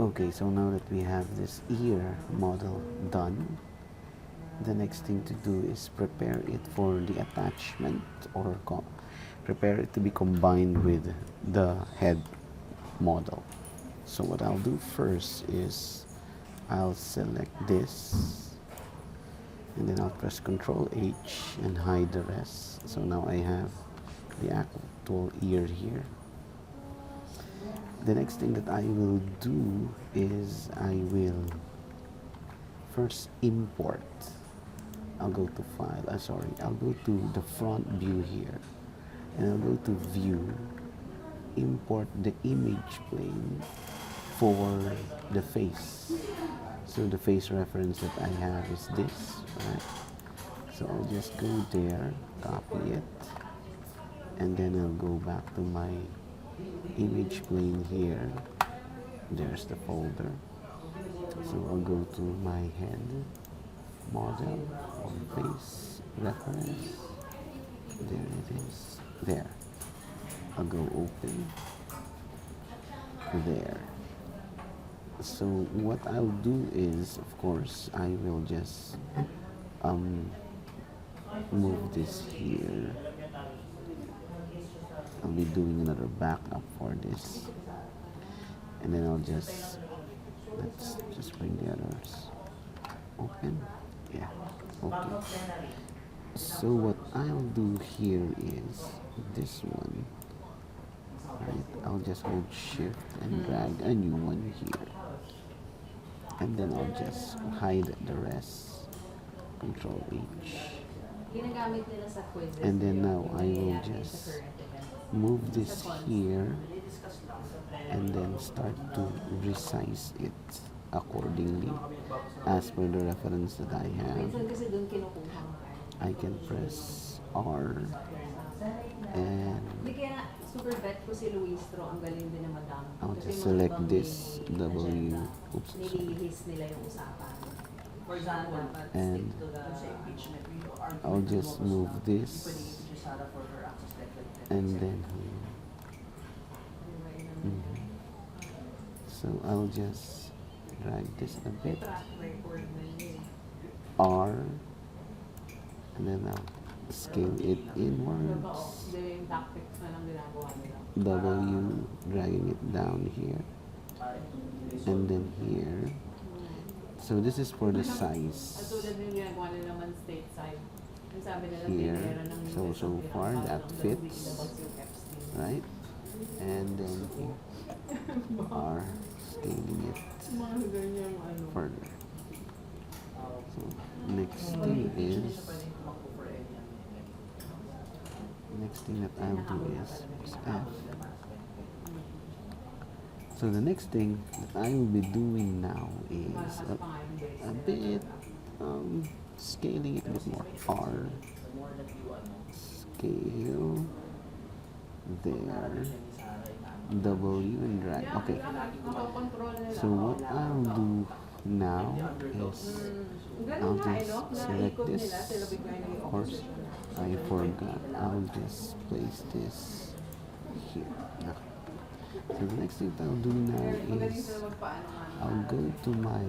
Okay, so now that we have this ear model done, the next thing to do is prepare it for the attachment, or prepare it to be combined with the head model. So what I'll do first is I'll select this, and then I'll press Ctrl H and hide the rest. So now I have the actual ear here. The next thing that I will do is I will first import. I'll go to File, I'll go to the front view here, and I'll go to View, import the image plane for the face. So the face reference that I have is this, right? So I'll just go there, copy it, and then I'll go back to my image plane here. There's the folder. So I'll go to my head model or face reference. There it is. There. I'll go open. There. So what I'll do is, of course, I will just move this here. I'll be doing another backup for this, and then let's just bring the others open. Yeah, okay. So what I'll do here is this one, right? I'll just hold shift and drag a new one here, and then I'll just hide the rest, Control H, and then now I will just move this here and then start to resize it accordingly as per the reference that I have. I can press R and I'll just select this W, and I'll just move this and then so I'll just drag this a bit, R, and then I'll scale it inwards, W, dragging it down here, and then here. So this is for the size here. So far that fits, right? And then here are scaling it further. So next thing that I'll do is F. So the next thing that I will be doing now is a bit scaling it a bit more. R, scale, there, W, and drag. Okay. So what I'll do now is I'll just select this. Of course, I forgot. I'll just place this here. Now, so the next thing that I'll do now is I'll go to my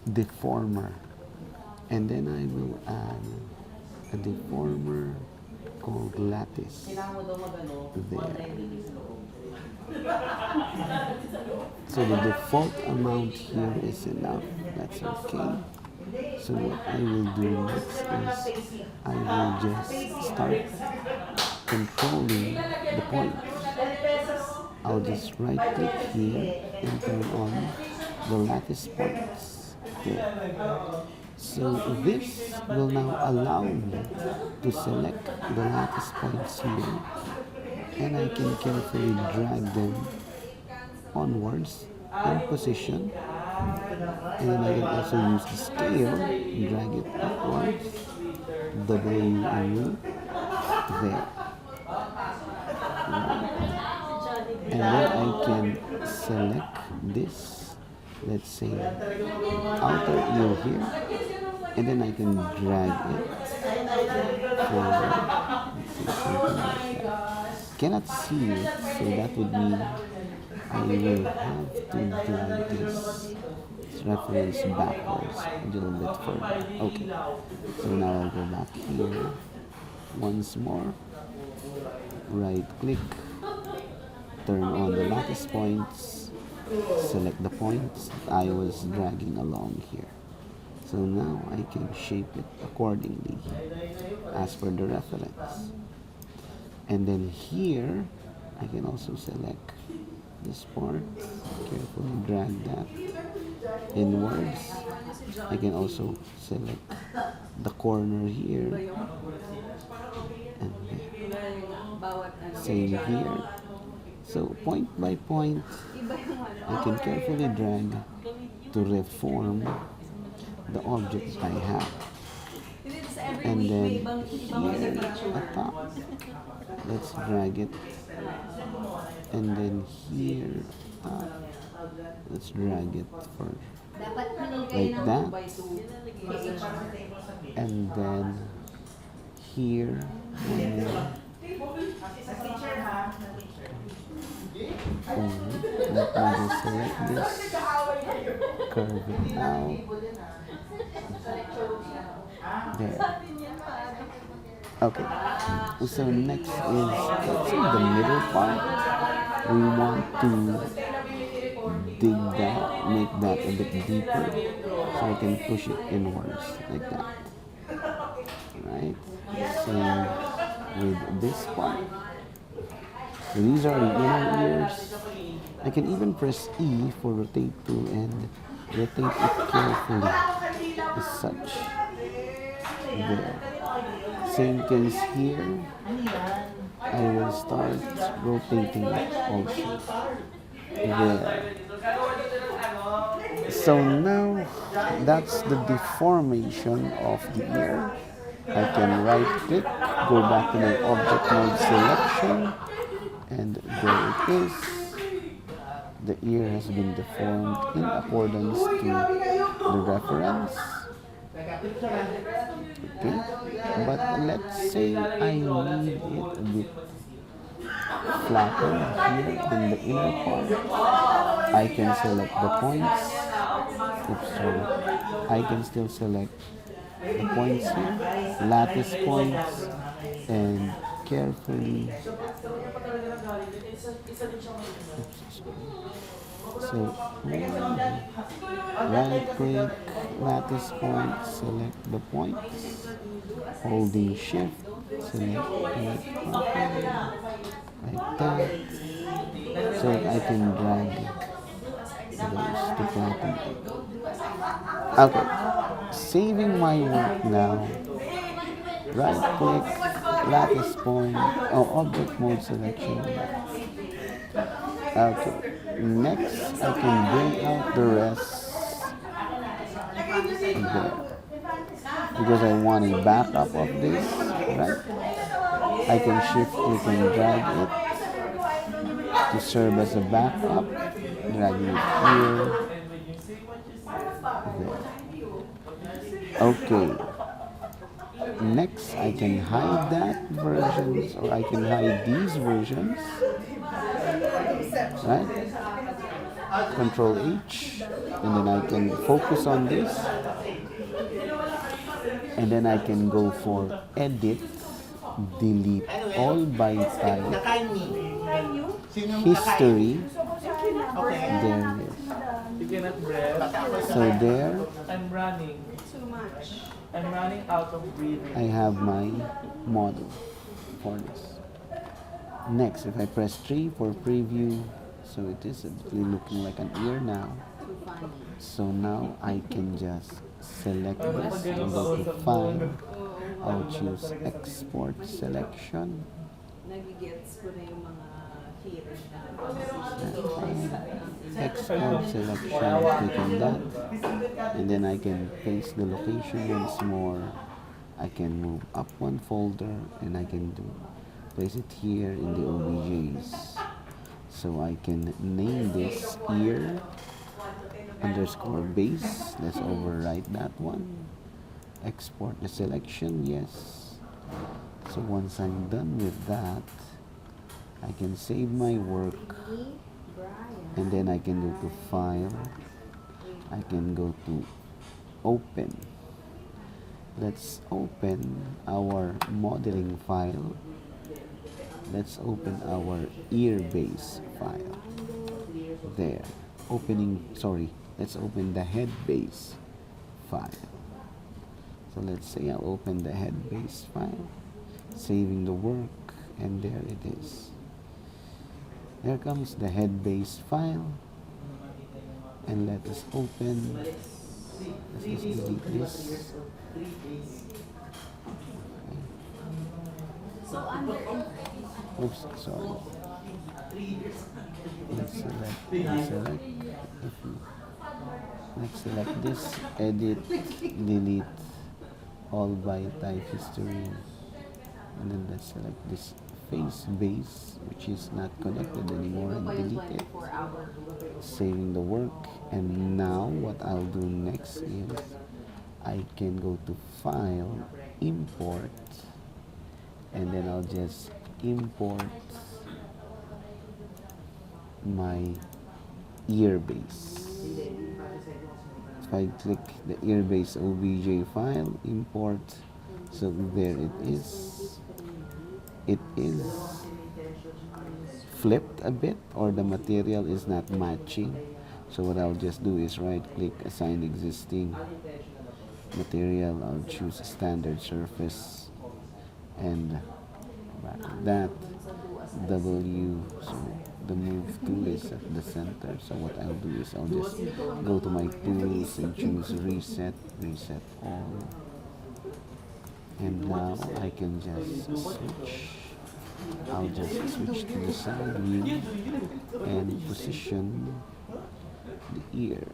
deformer, and then I will add a deformer called Lattice there. So the default amount here is enough. That's okay. So what I will do next is I will just start controlling the point. I'll just right click here and turn on the lattice points there. So this will now allow me to select the lattice points here, and I can carefully drag them onwards in position, and then I can also use the scale, drag it upwards, W and U there. And then I can select this, let's say outer ear here, and then I can drag it forward. Let's say something like that. Cannot see it, so that would mean I will have to drag this reference backwards a little bit further. Okay, so now I'll go back here once more, right click, turn on the lattice points, select the points I was dragging along here. So now I can shape it accordingly as per the reference. And then here, I can also select this part, carefully drag that inwards. I can also select the corner here and there. Same here. So point by point, I can carefully drag to reform the object I have. And then here at top, let's drag it. And then here top, let's drag it further. Like that. And then here, one more. Let me just select this, curve it out. There. Okay. So next is, let's say, the middle part. We want to dig that, make that a bit deeper, so I can push it inwards like that. Right? Same with this part. So these are the inner ears. I can even press E for rotate to and rotate it carefully as such. There. Same case here. I will start rotating it also. There. So now that's the deformation of the ear. I can right click, go back to my object mode selection, and there it is. The ear has been deformed in accordance to the reference. Okay, but let's say I need it a bit flatter here in the inner part. I can select the points. Oops, sorry. I can still select the points here, lattice points, and carefully. So right click, lattice point, select the points, holding shift, select point properly, like that. So I can drag those to flatten. Okay, saving my work now. Right click, lattice point, object mode selection. Okay, next I can bring out the rest there. Because I want a backup of this, right? I can shift click and drag it to serve as a backup, dragging it here, there. Okay. Next, I can hide that versions, or I can hide these versions, right? Control H, and then I can focus on this, and then I can go for Edit, Delete All by Type, History. There it is. You cannot breathe. So there. I'm running. Too much. I'm running out of breathing. I have my model for this. Next, if I press 3 for preview, so it is actually looking like an ear now. So now I can just select this and go to File. I'll choose Export Selection. Export selection, click on that, and then I can paste the location once more. I can move up one folder and I can place it here in the OBJs. So I can name this ear underscore base. Let's overwrite that one. Export the selection, yes. So once I'm done with that, I can save my work and then I can go to File, I can go to Open. Let's open our modeling file. Let's open our ear base file. There. Let's open the head base file. So let's say I'll open the head base file, saving the work, and there it is. There comes the head base file, and let us open. Let's just delete this. Oops, sorry. Let's select this, edit, delete all by type history, and then let's select this face base, which is not connected anymore, and delete it, saving the work. And now what I'll do next is I can go to File, Import, and then I'll just import my ear base. If I click the ear base OBJ file, import, so there it is. It is flipped a bit, or the material is not matching. So what I'll just do is right click, assign existing material. I'll choose a standard surface, and back to that, W, so the move tool is at the center. So what I'll do is I'll just go to my tools and choose reset all, and now I can just switch. I'll just switch to the side view and position the ear.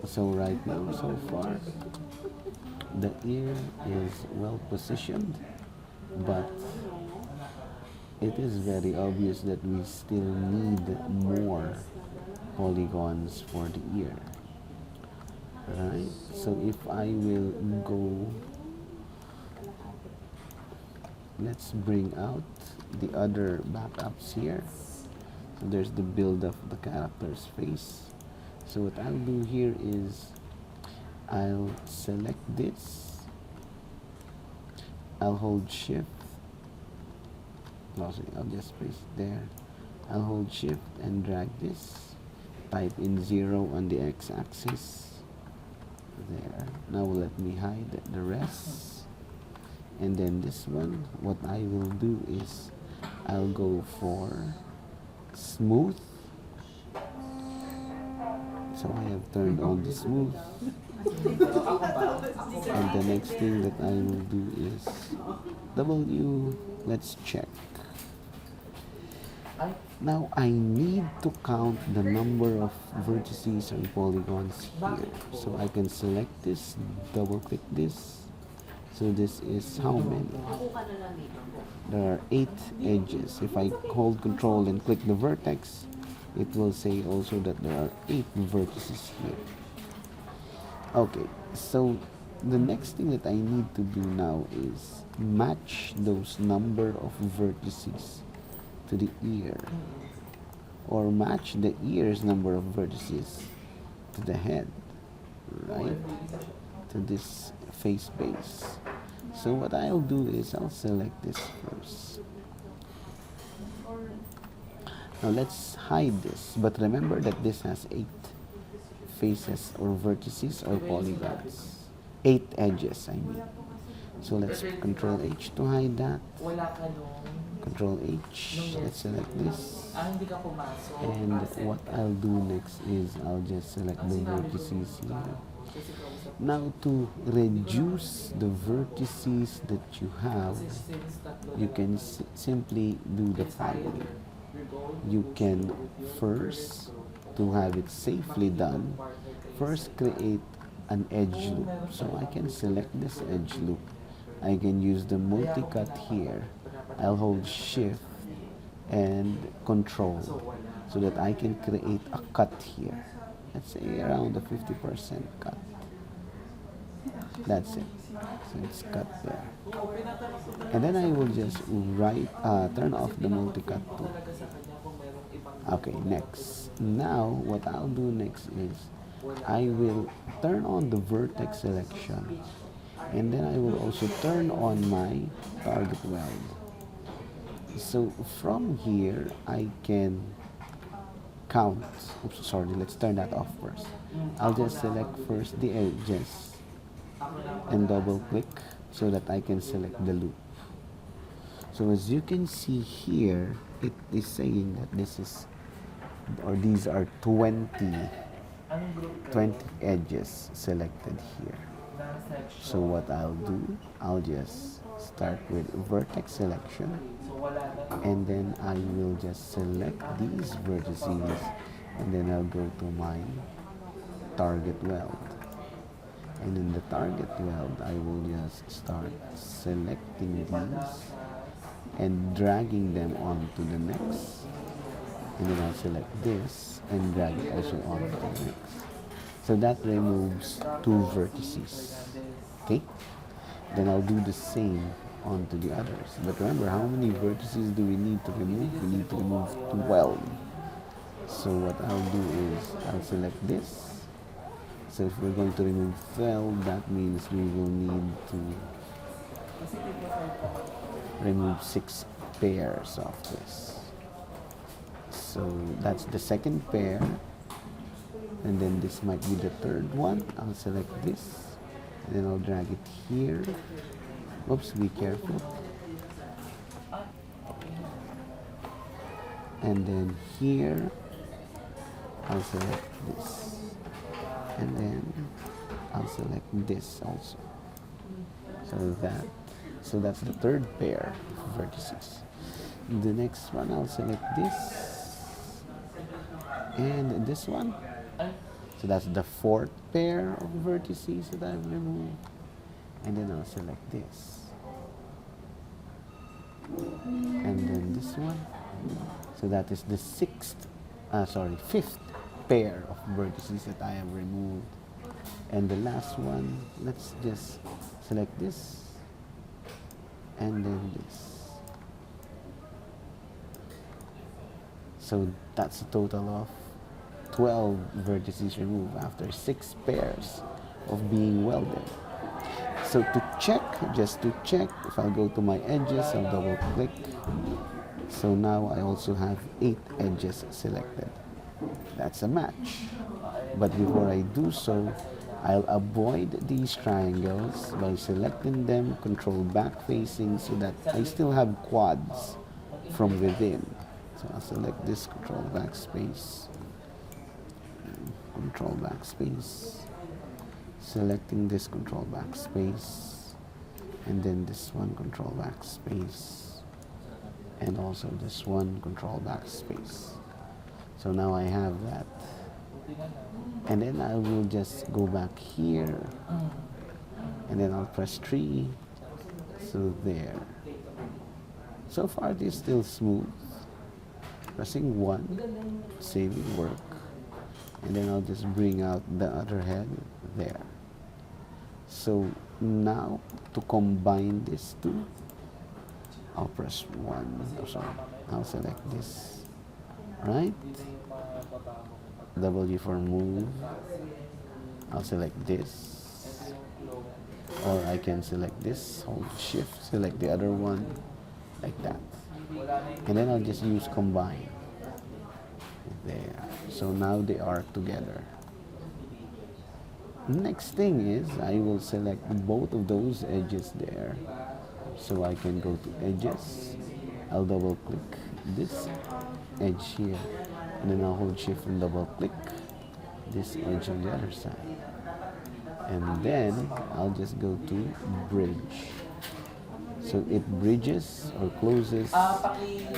So right now, so far, the ear is well positioned, but it is very obvious that we still need more polygons for the ear. Right? So if I will go, let's bring out the other backups here. So there's the build of the character's face. So what I'll do here is I'll select this, I'll hold shift, I'll just paste there, I'll hold shift and drag this, type in 0 on the x-axis, there. Now let me hide the rest, and then this one, what I will do is I'll go for smooth. So I have turned on the smooth, and the next thing that I will do is W. Let's check. Now I need to count the number of vertices and polygons here. So I can select this, double click this. So this is how many? There are 8 edges. If I hold control and click the vertex, it will say also that there are 8 vertices here. Okay, so the next thing that I need to do now is match those number of vertices to the ear, or match the ear's number of vertices to the head, right? To this face base. So what I'll do is I'll select this first. Now let's hide this, but remember that this has 8 faces or vertices or polygons. 8 edges, I mean. So let's Control H to hide that. Control H, let's select this. And what I'll do next is I'll just select the vertices here. Now to reduce the vertices that you have, you can simply do the following. You can first, to have it safely done, first create an edge loop. So I can select this edge loop. I can use the multi-cut here. I'll hold shift and control so that I can create a cut here. Let's say around a 50% cut. That's it. So it's cut there. And then I will just turn off the multi-cut tool. Okay, next. Now, what I'll do next is I will turn on the vertex selection. And then I will also turn on my target weld. So from here, I can count. Oops, sorry, let's turn that off first. I'll just select first the edges and double click so that I can select the loop. So as you can see here, it is saying that this is, or these are 20 edges selected here. So what I'll do, I'll just start with vertex selection, and then I will just select these vertices, and then I'll go to my target weld. And in the target weld, I will just start selecting these and dragging them onto the next. And then I'll select this and drag it also onto the next. So that removes 2 vertices. Okay? Then I'll do the same onto the others. But remember, how many vertices do we need to remove? We need to remove 12. So what I'll do is I'll select this. So if we're going to remove 12, that means we will need to remove 6 pairs of this. So that's the second pair. And then this might be the third one. I'll select this. And then I'll drag it here. Oops, be careful. And then here, I'll select this. And then I'll select this also. So that's the third pair of vertices. The next one, I'll select this and this one. So that's the fourth pair of vertices that I've removed. And then I'll select this. And then this one. So that is the fifth pair of vertices that I have removed. And the last one, let's just select this and then this. So that's a total of 12 vertices removed after 6 pairs of being welded. So just to check, if I go to my edges, I'll double click. So now I also have 8 edges selected. That's a match. But before I do so, I'll avoid these triangles by selecting them, control back facing, so that I still have quads from within. So I'll select this, control backspace, selecting this, control backspace, and then this one, control backspace, and also this one, control backspace. So now I have that. And then I will just go back here, and then I'll press 3. So there. So far this is still smooth. Pressing 1, saving work. And then I'll just bring out the other head there. So now to combine these two, I'll press 1. I'll select this, right? W for move. I'll select this, or I can select this, hold shift, select the other one, like that. And then I'll just use combine. There. So now they are together. Next thing is I will select both of those edges there. So I can go to edges. I'll double click this edge here. And then I'll hold shift and double click this edge on the other side. And then I'll just go to bridge. So it bridges or closes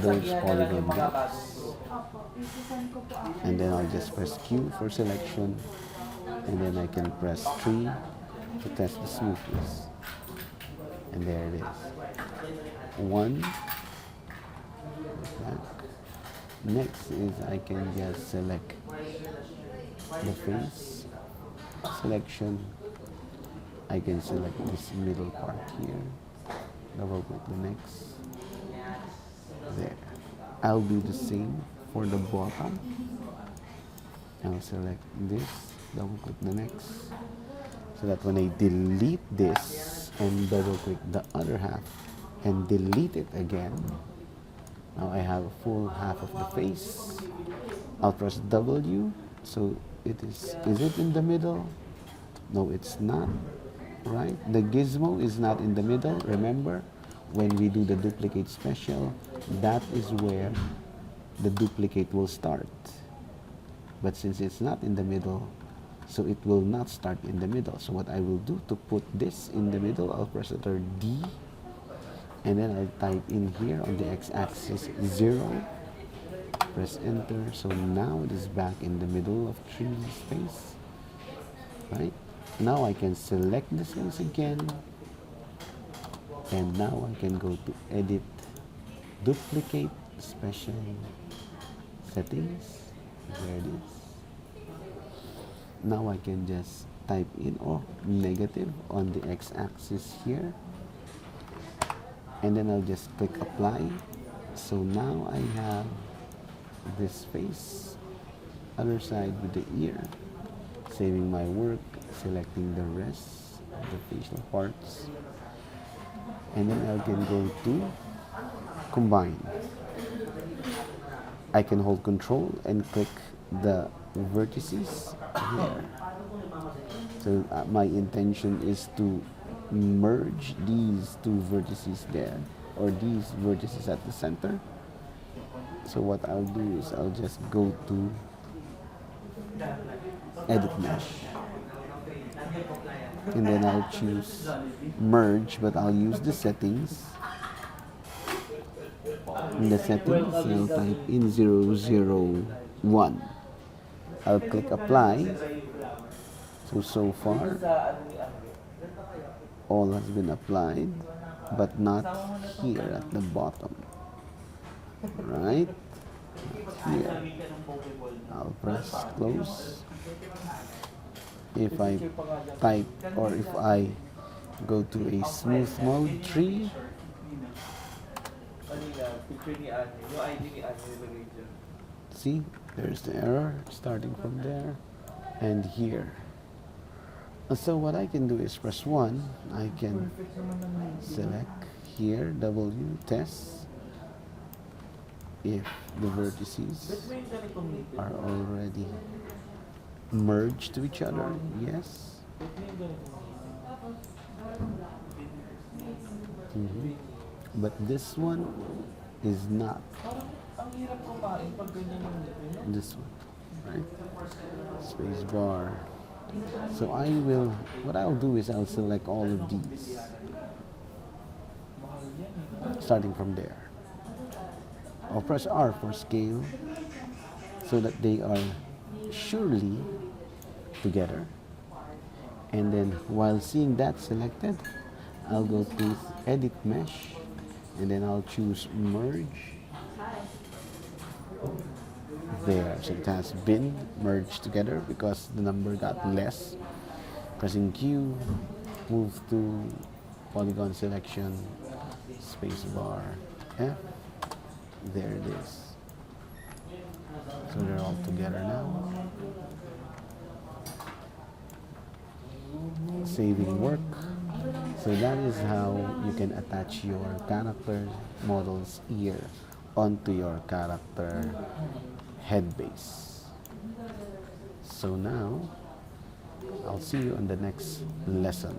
those polygon gaps. And then I'll just press Q for selection. And then I can press 3 to test the smoothness. And there it is. 1. Back. Next is I can just select the face, selection, I can select this middle part here, double click the next, there. I'll do the same for the bottom. I'll select this, double click the next, so that when I delete this and double click the other half and delete it again, now I have a full half of the face. I'll press W, so is it in the middle? No, it's not, right? The gizmo is not in the middle. Remember, when we do the duplicate special, that is where the duplicate will start. But since it's not in the middle, so it will not start in the middle. So what I will do to put this in the middle, I'll press the letter D, and then I'll type in here on the x-axis 0, press enter. So now it is back in the middle of 3D space, right? Now I can select this once again, and now I can go to edit, duplicate, special settings, there it is. Now I can just type in negative on the x-axis here, and then I'll just click apply. So now I have this face, other side with the ear, saving my work, selecting the rest of the facial parts, and then I can go to combine. I can hold control and click the vertices here. So my intention is to merge these two vertices there, or these vertices at the center. So what I'll do is I'll just go to edit mesh, and then I'll choose merge, but I'll use the settings. In the settings, I'll type in 001. I'll click apply. So far, all has been applied, but not here at the bottom, right? Here. I'll press close. If I type, or if I go to a smooth mode 3, see, there's the error starting from there and here. So what I can do is press 1. I can select here W, test, if the vertices are already merged to each other. Yes. But this one is not. This one, right? Space bar. So what I'll do is I'll select all of these, starting from there. I'll press R for scale, so that they are surely together. And then while seeing that selected, I'll go to edit mesh, and then I'll choose merge. There, so it has been merged together because the number got less. Pressing Q, move to polygon selection, space bar F, there it is. So they're all together now. Saving work. So that is how you can attach your character model's ear onto your character head base. So now, I'll see you on the next lesson.